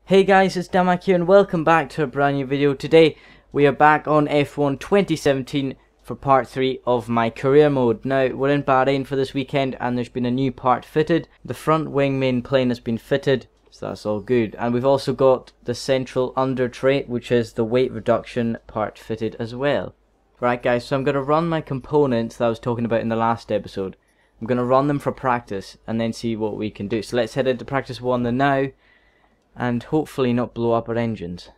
Hey guys, it's Damak here and welcome back to a brand new video. Today we are back on F1 2017 for part 3 of my career mode. Now we're in Bahrain for this weekend and there's been a new part fitted. The front wing main plane has been fitted, so that's all good. And we've also got the central under tray, which is the weight reduction part fitted as well. Right guys, so I'm going to run my components that I was talking about in the last episode. I'm going to run them for practice and then see what we can do. So let's head into practice 1 now and hopefully not blow up our engines.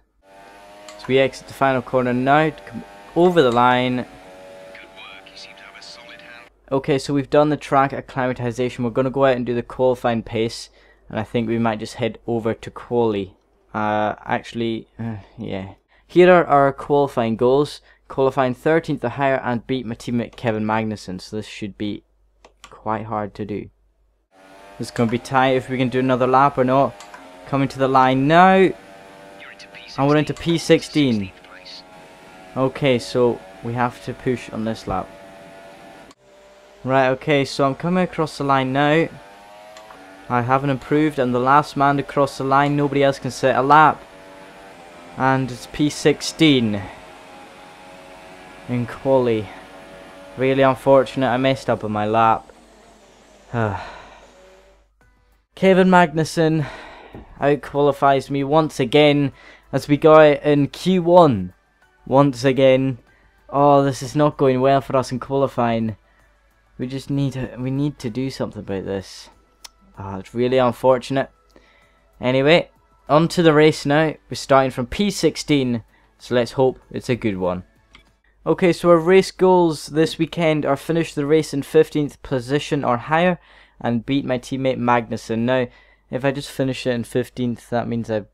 So we exit the final corner now to come over the line. Good work. You seem to have a solid hand. Okay, so we've done the track acclimatization. We're going to go out and do the qualifying pace, and I think we might just head over to quali. Yeah. Here are our qualifying goals. Qualifying 13th or higher and beat my teammate Kevin Magnussen, so this should be quite hard to do. It's going to be tight if we can do another lap or not. Coming to the line now, and we're into P16. Okay, so we have to push on this lap. Right, okay, so I'm coming across the line now. I haven't improved, I'm the last man to cross the line, nobody else can set a lap. And it's P16 in quali. Really unfortunate, I messed up on my lap. Kevin Magnussen out-qualifies me once again as we go out in Q1 once again. Oh, this is not going well for us in qualifying. We need to do something about this. It's really unfortunate. Anyway, on to the race now. We're starting from P16, so let's hope it's a good one. Okay, so our race goals this weekend are finish the race in 15th position or higher and beat my teammate Magnussen. Now, if I just finish it in 15th, that means I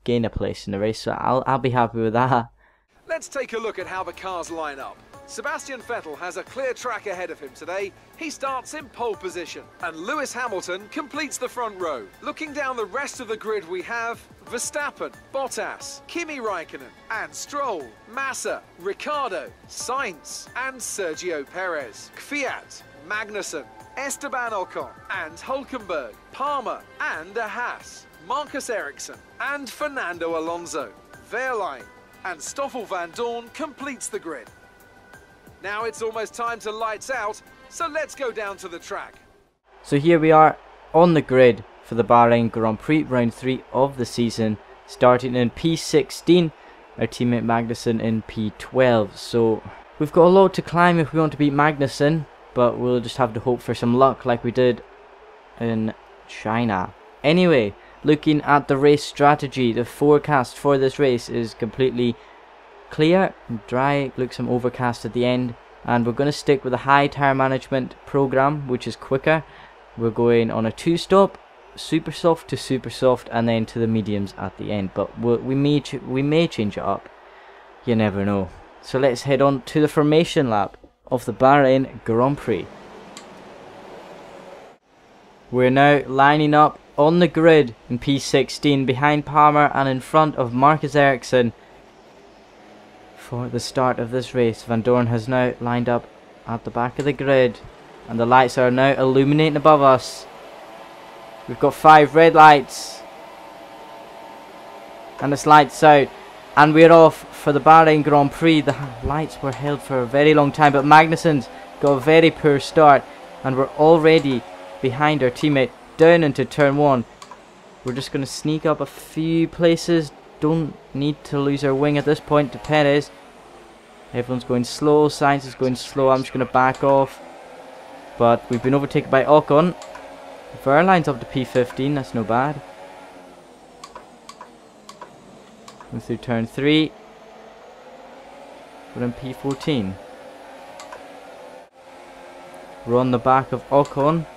gain a place in the race, so I'll be happy with that. Let's take a look at how the cars line up. Sebastian Vettel has a clear track ahead of him today. He starts in pole position, and Lewis Hamilton completes the front row. Looking down the rest of the grid, we have Verstappen, Bottas, Kimi Raikkonen, and Stroll, Massa, Ricciardo, Sainz, and Sergio Perez, Kvyat, Magnussen, Esteban Ocon and Hulkenberg, Palmer and a Haas, Marcus Ericsson and Fernando Alonso, Wehrlein and Stoffel van Dorn completes the grid. Now it's almost time to lights out, so let's go down to the track. So here we are on the grid for the Bahrain Grand Prix round 3 of the season, starting in P16, our teammate Magnussen in P12. So we've got a lot to climb if we want to beat Magnussen, but we'll just have to hope for some luck like we did in China. Anyway, looking at the race strategy, the forecast for this race is completely clear, dry, looks some overcast at the end, and we're going to stick with a high tire management program, which is quicker. We're going on a 2-stop, super soft to super soft, and then to the mediums at the end, but we may change it up, you never know. So let's head on to the formation lap of the Bahrain Grand Prix. We're now lining up on the grid in P16 behind Palmer and in front of Marcus Ericsson for the start of this race. Van Dorn has now lined up at the back of the grid and the lights are now illuminating above us. We've got 5 red lights and it's lights out. And we're off for the Bahrain Grand Prix. The lights were held for a very long time, but Magnussen's got a very poor start, and we're already behind our teammate down into turn 1. We're just going to sneak up a few places. Don't need to lose our wing at this point to Perez. Everyone's going slow. Sainz is going slow. I'm just going to back off. But we've been overtaken by Ocon. Wehrlein's up to P15. That's no bad. Going through turn 3. We're in P14. We're on the back of Ocon.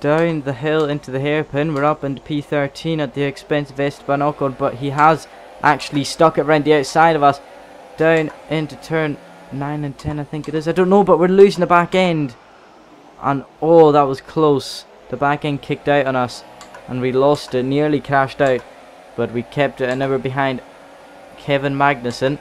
Down the hill into the hairpin. We're up into P13 at the expense of Esteban Ocon, but he has actually stuck it around the outside of us. Down into turn 9 and 10, I think it is. I don't know, but we're losing the back end. And oh, that was close. The back end kicked out on us and we lost it, nearly crashed out. But we kept it and now we're behind Kevin Magnussen.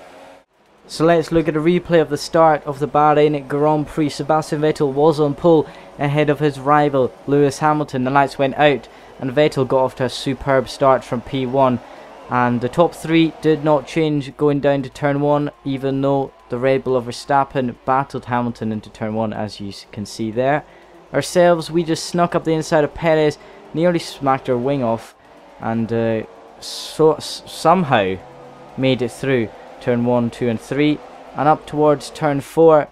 So let's look at a replay of the start of the Bahrain Grand Prix. Sebastian Vettel was on pole ahead of his rival Lewis Hamilton. The lights went out and Vettel got off to a superb start from P1. And the top 3 did not change going down to turn 1, even though the Red Bull of Verstappen battled Hamilton into turn 1, as you can see there. Ourselves, we just snuck up the inside of Perez, nearly smacked our wing off, and somehow made it through turn 1, 2 and 3, and up towards turn 4.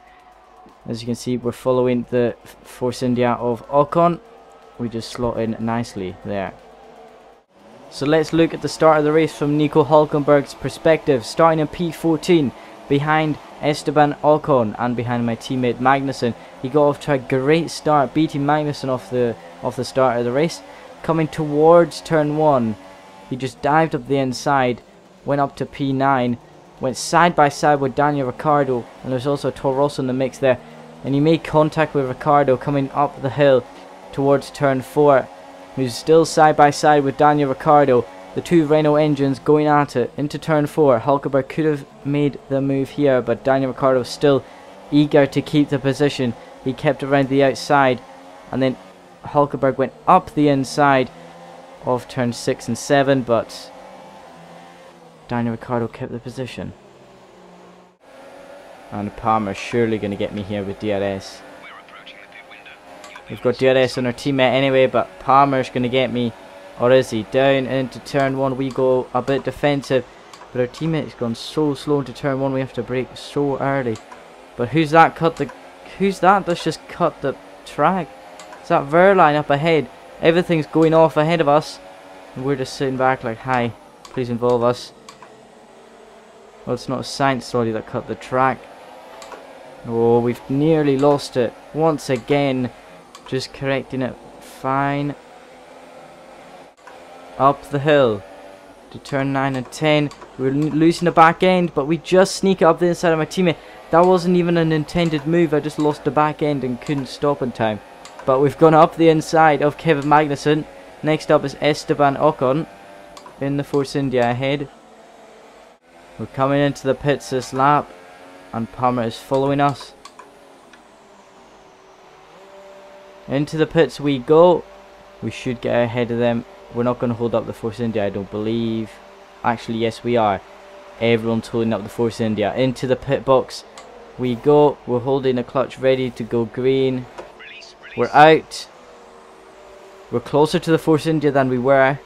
As you can see, we're following the Force India of Ocon. We just slot in nicely there. So let's look at the start of the race from Nico Hülkenberg's perspective. Starting in P14 behind Esteban Ocon and behind my teammate Magnussen. He got off to a great start, beating Magnussen off the start of the race. Coming towards turn 1, he just dived up the inside, went up to P9, went side by side with Daniel Ricciardo, and there's also Toro Rosso in the mix there. And he made contact with Ricciardo coming up the hill towards turn 4. Who's still side by side with Daniel Ricciardo. The two Renault engines going at it into turn 4. Hülkenberg could have made the move here, but Daniel Ricciardo was still eager to keep the position. He kept around the outside, and then Hülkenberg went up the inside of turn 6 and 7, but Daniel Ricciardo kept the position. And Palmer surely going to get me here with DRS. We've got DRS on our teammate anyway, but Palmer's going to get me. Or is he? Down into turn 1 we go, a bit defensive. But our teammate's gone so slow into turn 1, we have to brake so early. But who's that that's just cut the track? Is that Verline up ahead? Everything's going off ahead of us. And we're just sitting back like, hi, please involve us. Well, it's not a science story that cut the track. Oh, we've nearly lost it once again. Just correcting it fine. Up the hill to turn 9 and 10. We're losing the back end, but we just sneak it up the inside of my teammate. That wasn't even an intended move. I just lost the back end and couldn't stop in time. But we've gone up the inside of Kevin Magnussen. Next up is Esteban Ocon in the Force India ahead. We're coming into the pits this lap, and Palmer is following us. Into the pits we go. We should get ahead of them. We're not going to hold up the Force India, I don't believe. Actually, yes we are. Everyone's holding up the Force India. Into the pit box we go. We're holding the clutch ready to go green. We're out. We're closer to the Force India than we were.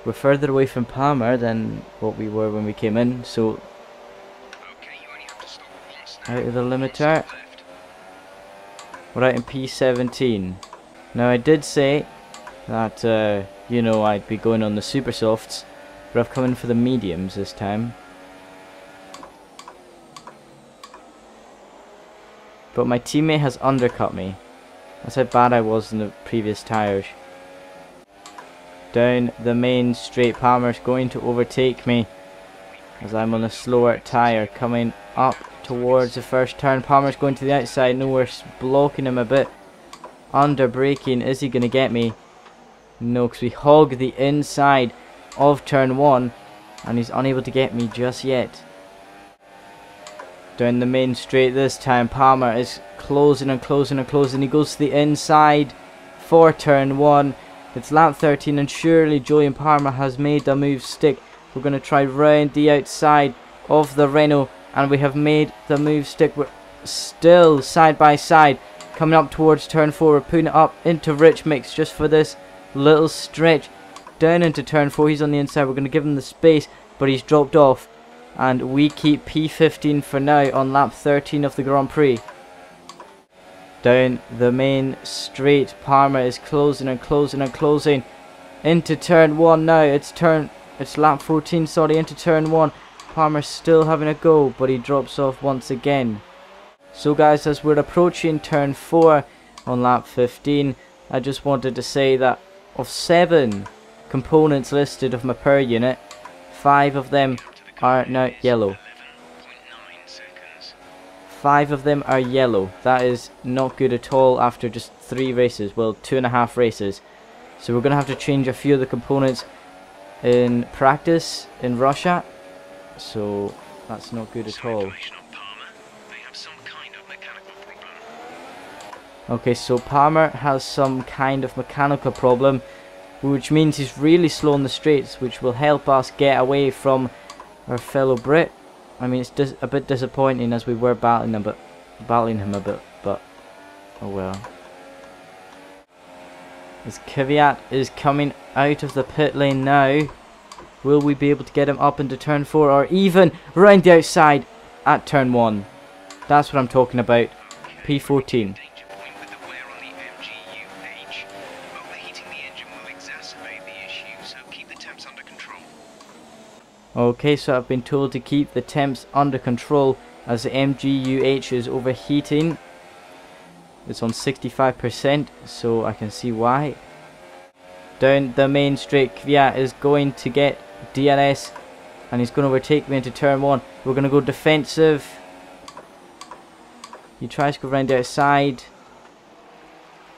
We're further away from Palmer than what we were when we came in. So, out of the limiter. We're out in P17. Now I did say that, you know, I'd be going on the super softs, but I've come in for the mediums this time. But my teammate has undercut me. That's how bad I was in the previous tyres. Down the main straight, Palmer's going to overtake me as I'm on a slower tyre coming up towards the first turn. Palmer's going to the outside. No, we're blocking him a bit. Under braking. Is he going to get me? No, because we hog the inside of turn 1 and he's unable to get me just yet. Down the main straight this time, Palmer is closing and closing and closing. He goes to the inside for turn 1. It's lap 13 and surely Julian Palmer has made the move stick. We're going to try round the outside of the Renault, and we have made the move stick. We're still side by side coming up towards turn 4. We're putting it up into Rich Mix just for this little stretch down into turn 4. He's on the inside. We're going to give him the space, but he's dropped off, and we keep P15 for now on lap 13 of the Grand Prix. Down the main straight, Palmer is closing and closing and closing into turn 1 now. It's lap 14, sorry, into turn 1. Palmer's still having a go, but he drops off once again. So guys, as we're approaching turn 4 on lap 15, I just wanted to say that of 7 components listed of my power unit, 5 of them are now yellow. 5 of them are yellow. That is not good at all after just 3 races, well, 2.5 races. So we're going to have to change a few of the components in practice in Russia. So that's not good at all. Okay, so Palmer has some kind of mechanical problem. which means he's really slow on the straights, which will help us get away from our fellow Brit. I mean, it's a bit disappointing as we were battling him a bit, but oh well. As Kvyat is coming out of the pit lane now, will we be able to get him up into turn 4 or even round the outside at turn 1? That's what I'm talking about. P14. Danger point with the wear on the MGUH. Overheating the engine will exacerbate the issue, so keep the temps under control. Okay, so I've been told to keep the temps under control as the MGUH is overheating. It's on 65%, so I can see why. Down the main straight, Kvyat is going to get DRS and he's going to overtake me into turn 1. We're going to go defensive. He tries to go round the outside.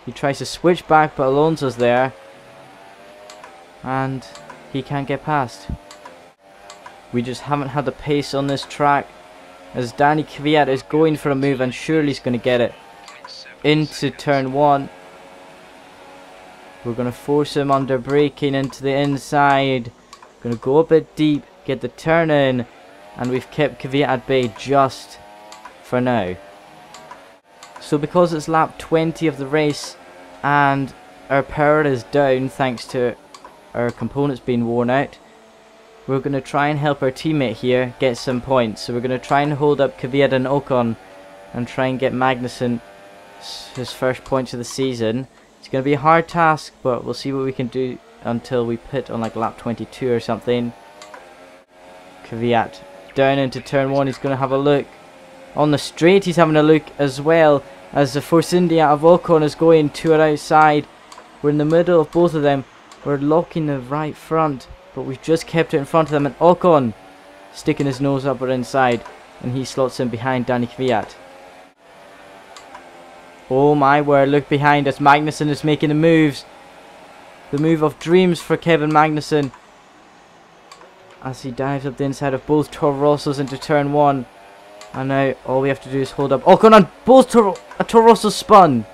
He tries to switch back, but Alonso's there. And he can't get past. We just haven't had the pace on this track. As Danny Kvyat is going for a move and surely he's going to get it. Into turn 1. We're going to force him under braking into the inside. Going to go a bit deep, get the turn in, and we've kept Kvyat at bay just for now. So because it's lap 20 of the race and our power is down thanks to our components being worn out, we're going to try and help our teammate here get some points. So we're going to try and hold up Kvyat and Ocon and try and get Magnussen his first points of the season. It's going to be a hard task, but we'll see what we can do until we pit on like lap 22 or something. Kvyat down into turn 1. He's going to have a look. On the straight he's having a look as well, as the Force India of Ocon is going to our outside. We're in the middle of both of them. We're locking the right front, but we've just kept it in front of them, and Ocon sticking his nose up our inside, and he slots in behind Danny Kvyat. Oh my word, look behind us. Magnussen is making the moves. The move of dreams for Kevin Magnussen. As he dives up the inside of both Toro Rossos into turn 1. And now all we have to do is hold up Ocon on both Toro Rosso spun.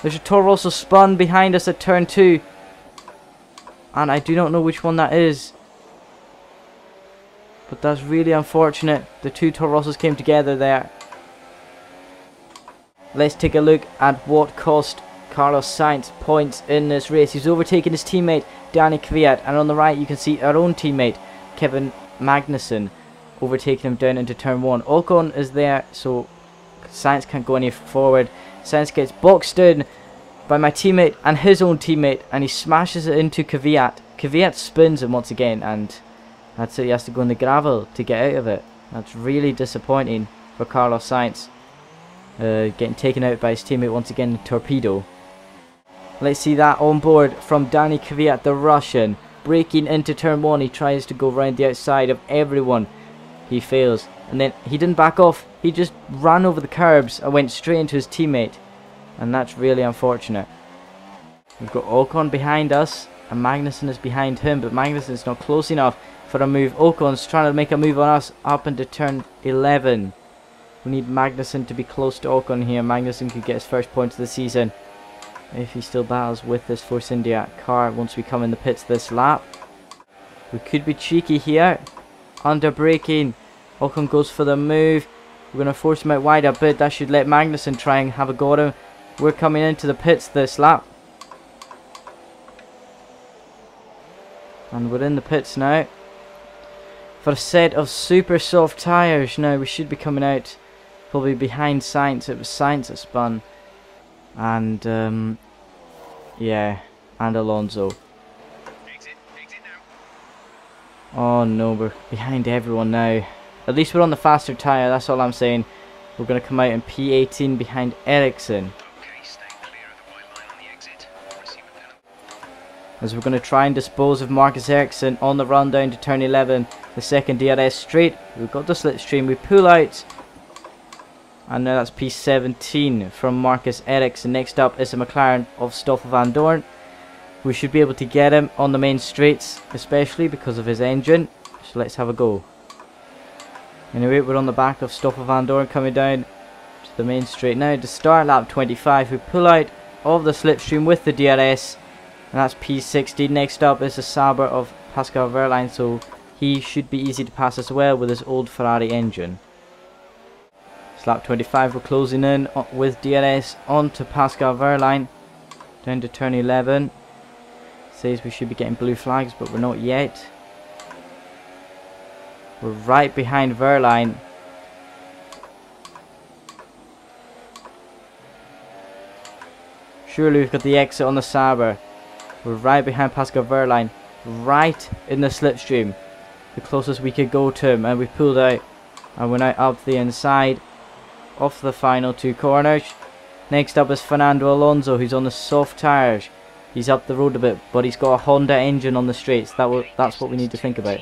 There's a Toro Rosso spun behind us at turn 2. And I do not know which one that is. But that's really unfortunate. The two Toro Rossos came together there. Let's take a look at what cost Carlos Sainz points in this race. He's overtaken his teammate Danny Kvyat, and on the right you can see our own teammate Kevin Magnussen overtaking him down into turn 1. Ocon is there, so Sainz can't go any forward. Sainz gets boxed in by my teammate and his own teammate, and he smashes it into Kvyat. Kvyat spins him once again, and that's it. He has to go in the gravel to get out of it. That's really disappointing for Carlos Sainz. Getting taken out by his teammate once again, Torpedo. Let's see that on board from Danny Kvyat, the Russian. Braking into turn 1, he tries to go round the outside of everyone. He fails, and then he didn't back off. He just ran over the curbs and went straight into his teammate, and that's really unfortunate. We've got Ocon behind us, and Magnussen is behind him, but Magnussen's not close enough for a move. Ocon's trying to make a move on us up into turn 11. We need Magnussen to be close to Ocon here. Magnussen could get his first points of the season if he still battles with this Force India car once we come in the pits this lap. We could be cheeky here. Under braking. Ocon goes for the move. We're going to force him out wide a bit. That should let Magnussen try and have a go at him. We're coming into the pits this lap. And we're in the pits now. For a set of super soft tyres. Now we should be coming out probably behind Sainz. It was Sainz that spun. And yeah, and Alonso. Exit now. Oh no, we're behind everyone now. At least we're on the faster tyre, that's all I'm saying. We're going to come out in P18 behind Ericsson. Okay, stay clear of the white line on the exit. Receive a penalty. As we're going to try and dispose of Marcus Ericsson on the run down to turn 11. The second DRS straight. We've got the slipstream. We pull out. And now that's P17 from Marcus Ericsson. Next up is a McLaren of Stoffel van Dorn. We should be able to get him on the main straights, especially because of his engine. So let's have a go. Anyway, we're on the back of Stoffel van Dorn coming down to the main straight now. To start lap 25, we pull out of the slipstream with the DRS. And that's P60. Next up is the Sauber of Pascal Wehrlein, so he should be easy to pass as well with his old Ferrari engine. Lap 25, we're closing in with DRS onto Pascal Wehrlein. Down to turn 11. Says we should be getting blue flags, but we're not yet. We're right behind Wehrlein. Surely we've got the exit on the Sauber. We're right behind Pascal Wehrlein. Right in the slipstream. The closest we could go to him, and we pulled out. And we're now up the inside of the final 2 corners. Next up is Fernando Alonso, who's on the soft tyres. He's up the road a bit, but he's got a Honda engine on the straights. That's what we need to think about.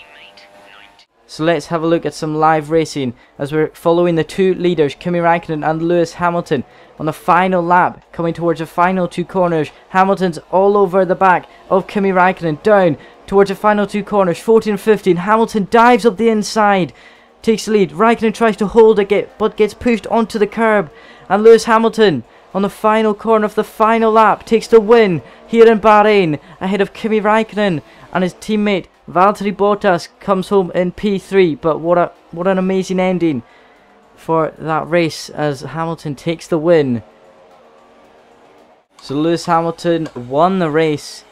So let's have a look at some live racing as we're following the 2 leaders, Kimi Räikkönen and Lewis Hamilton, on the final lap, coming towards the final 2 corners. Hamilton's all over the back of Kimi Räikkönen, down towards the final 2 corners, 14 and 15. Hamilton dives up the inside, takes the lead. Räikkönen tries to hold it, but gets pushed onto the curb. And Lewis Hamilton, on the final corner of the final lap, takes the win here in Bahrain, ahead of Kimi Räikkönen. And his teammate Valtteri Bottas comes home in P3. But what an amazing ending for that race as Hamilton takes the win. So Lewis Hamilton won the race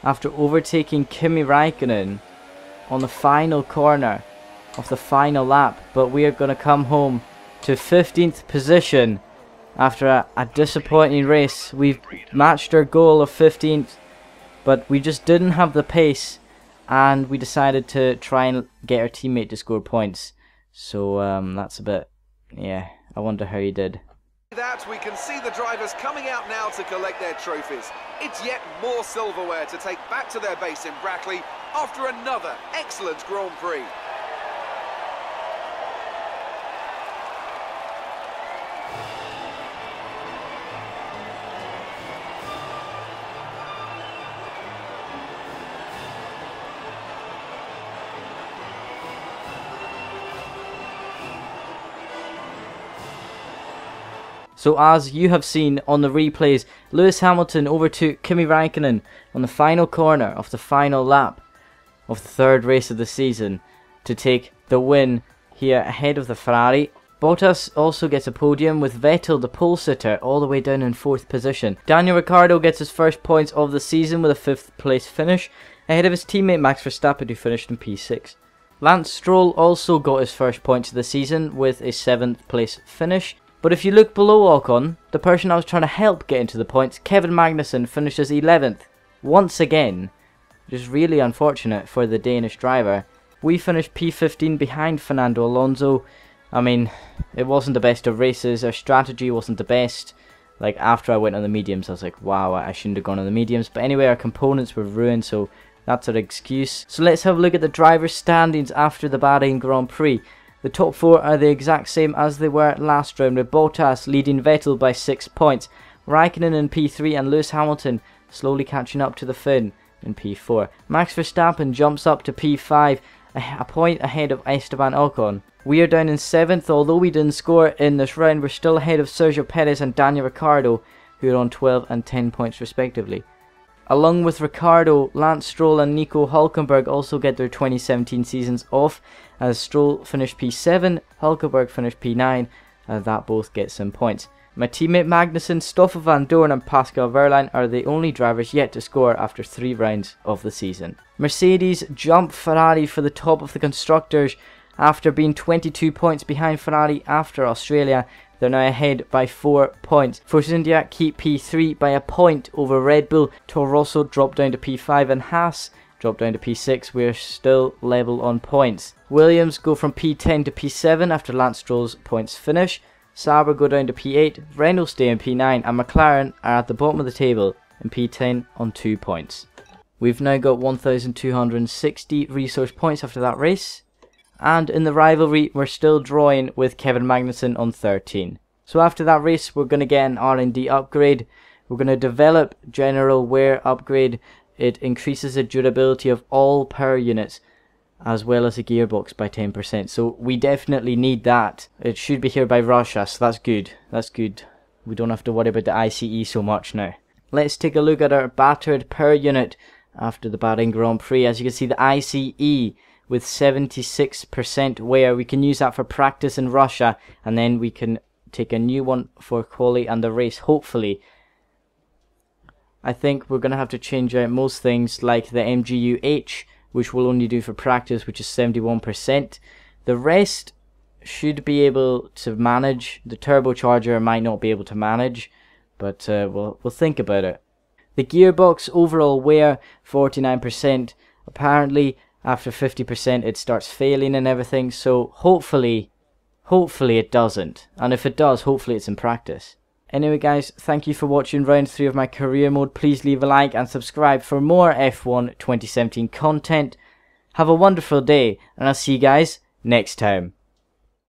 after overtaking Kimi Räikkönen on the final corner of the final lap, but we are going to come home to 15th position after a disappointing race. We've matched our goal of 15th, but we just didn't have the pace, and we decided to try and get our teammate to score points. So that's a bit, yeah, I wonder how he did. That we can see the drivers coming out now to collect their trophies. It's yet more silverware to take back to their base in Brackley after another excellent Grand Prix. So as you have seen on the replays, Lewis Hamilton overtook Kimi Räikkönen on the final corner of the final lap of the 3rd race of the season to take the win here ahead of the Ferrari. Bottas also gets a podium with Vettel, the pole sitter, all the way down in 4th position. Daniel Ricciardo gets his first points of the season with a 5th place finish ahead of his teammate Max Verstappen, who finished in P6. Lance Stroll also got his first points of the season with a 7th place finish. But if you look below Ocon, the person I was trying to help get into the points, Kevin Magnussen, finishes 11th. Once again, which is really unfortunate for the Danish driver. We finished P15 behind Fernando Alonso. I mean, it wasn't the best of races, our strategy wasn't the best. Like, after I went on the mediums, I was like, wow, I shouldn't have gone on the mediums. But anyway, our components were ruined, so that's our excuse. So let's have a look at the driver's standings after the Bahrain Grand Prix. The top 4 are the exact same as they were last round, with Bottas leading Vettel by 6 points, Räikkönen in P3 and Lewis Hamilton slowly catching up to the Finn in P4. Max Verstappen jumps up to P5, a point ahead of Esteban Ocon. We are down in 7th, although we didn't score in this round, we're still ahead of Sergio Perez and Daniel Ricciardo, who are on 12 and 10 points respectively. Along with Ricciardo, Lance Stroll and Nico Hülkenberg also get their 2017 seasons off, as Stroll finished P7, Hülkenberg finished P9, and that both get some points. My teammate Magnussen, Stoffel van Dorn and Pascal Wehrlein are the only drivers yet to score after 3 rounds of the season. Mercedes jump Ferrari for the top of the Constructors after being 22 points behind Ferrari after Australia. They're now ahead by 4 points. Force India keep P3 by a point over Red Bull. Toro Rosso drop down to P5 and Haas drop down to P6. We're still level on points. Williams go from P10 to P7 after Lance Stroll's points finish. Sauber go down to P8, Renault stay in P9 and McLaren are at the bottom of the table in P10 on 2 points. We've now got 1,260 resource points after that race. And in the rivalry, we're still drawing with Kevin Magnussen on 13. So after that race, we're going to get an R&D upgrade. We're going to develop General Wear upgrade. It increases the durability of all power units, as well as the gearbox by 10%. So we definitely need that. It should be here by Russia, so that's good. That's good. We don't have to worry about the ICE so much now. let's take a look at our battered per unit after the Bahrain Grand Prix. As you can see, the ICE with 76% wear. We can use that for practice in Russia, and then we can take a new one for quali and the race, hopefully. I think we're going to have to change out most things like the MGU-H, which we'll only do for practice, which is 71%. The rest should be able to manage. The turbocharger might not be able to manage, but we'll think about it. The gearbox overall wear 49%. Apparently after 50% it starts failing and everything, so hopefully it doesn't, and if it does, hopefully it's in practice. Anyway guys, thank you for watching round 3 of my career mode. Please leave a like and subscribe for more F1 2017 content. Have a wonderful day, and I'll see you guys next time.